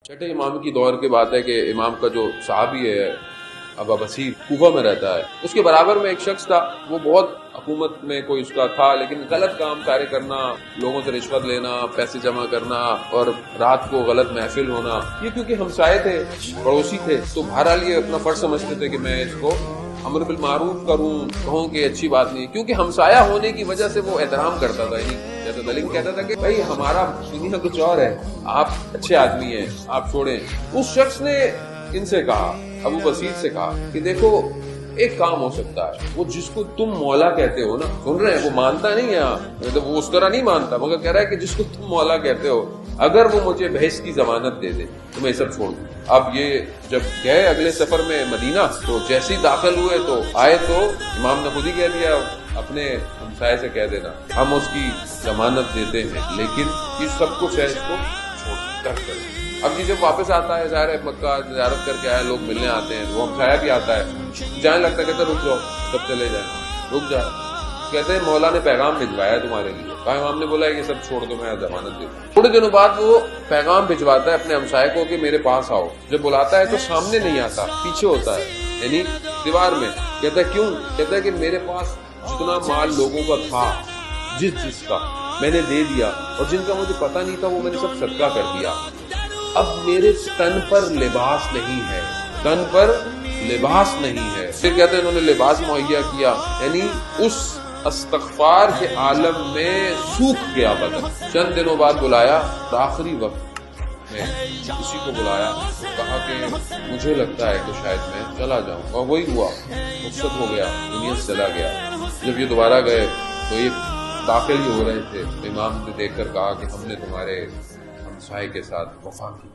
چھٹے امام کی دور کی بات ہے کہ امام کا جو صحابی ہے ابا بصیر کوفہ میں رہتا ہے، اس کے برابر میں ایک شخص تھا، وہ بہت حکومت میں کوئی اس کا تھا، لیکن غلط کام سارے کرنا، لوگوں سے رشوت لینا، پیسے جمع کرنا اور رات کو غلط محفل ہونا، یہ کیونکہ ہمسائے تھے، پڑوسی تھے، تو بہرحال یہ اپنا فرض سمجھتے تھے کہ میں اس کو امر بالمعروف کروں، کہوں کہ اچھی بات نہیں، کیونکہ ہمسایہ ہونے کی وجہ سے وہ احترام کرتا تھا۔ جیسے دلیم کہتا تھا کہ بھائی ہمارا دنیا کچھ اور ہے، آپ اچھے آدمی ہیں، آپ چھوڑیں۔ اس شخص نے ان سے کہا، ابو بصیر سے کہا کہ دیکھو ایک کام ہو سکتا ہے، وہ جس کو تم مولا کہتے ہو نا، سن رہے ہیں، وہ مانتا نہیں ہے، وہ اس طرح نہیں مانتا، مگر کہہ رہا ہے کہ جس کو تم مولا کہتے ہو، اگر وہ مجھے بحث کی ضمانت دے دے تو میں سب چھوڑ دوں۔ اب یہ جب گئے اگلے سفر میں مدینہ، تو جیسے ہی داخل ہوئے تو آئے تو امام نے خود ہی کہہ دیا اپنے ہمسائے سے کہہ دینا ہم اس کی ضمانت دیتے ہیں، لیکن یہ سب کچھ ہے، اس کو چھوڑ کر۔ اب یہ جب واپس آتا ہے، ظاہر ہے مکہ زیارت کر کے آئے، لوگ ملنے آتے ہیں، وہ ہمسایہ بھی آتا ہے، جانے لگتا ہے، کہتے ہیں رک جاؤ، سب چلے جائیں، رک جائے، کہتے ہیں مولا نے پیغام بھجوایا ہے تمہارے لیے۔ امام نے بولا یہ سب چھوڑ دو، میں ضمانت دے دوں۔ تھوڑے دنوں بعد وہ پیغام بھجواتا ہے اپنے ہمسائے کو کہ میرے پاس آؤ۔ جب بلاتا ہے تو سامنے نہیں آتا، پیچھے ہوتا ہے، یعنی دیوار میں۔ کہتا ہے کیوں؟ کہتا ہے کہ میرے پاس جتنا مال لوگوں کا تھا، جس کا میں نے دے دیا، اور جن کا مجھے پتہ نہیں تھا وہ میں نے سب صدقہ کر دیا۔ اب میرے تن پر لباس نہیں ہے، تن پر لباس نہیں ہے۔ پھر کہتے ہیں انہوں نے لباس مہیا کیا، یعنی اس استغفار کے عالم میں سوکھ گیا بدن۔ چند دنوں بعد بلایا، آخری وقت میں کسی کو بلایا، کہا کہ مجھے لگتا ہے کہ شاید میں چلا جاؤں، اور وہی ہوا، رخصت ہو گیا، دنیا سے چلا گیا۔ جب یہ دوبارہ گئے تو یہ داخل ہی ہو رہے تھے، امام نے دیکھ کر کہا کہ ہم نے تمہارے ہمسائے کے ساتھ وفا کی۔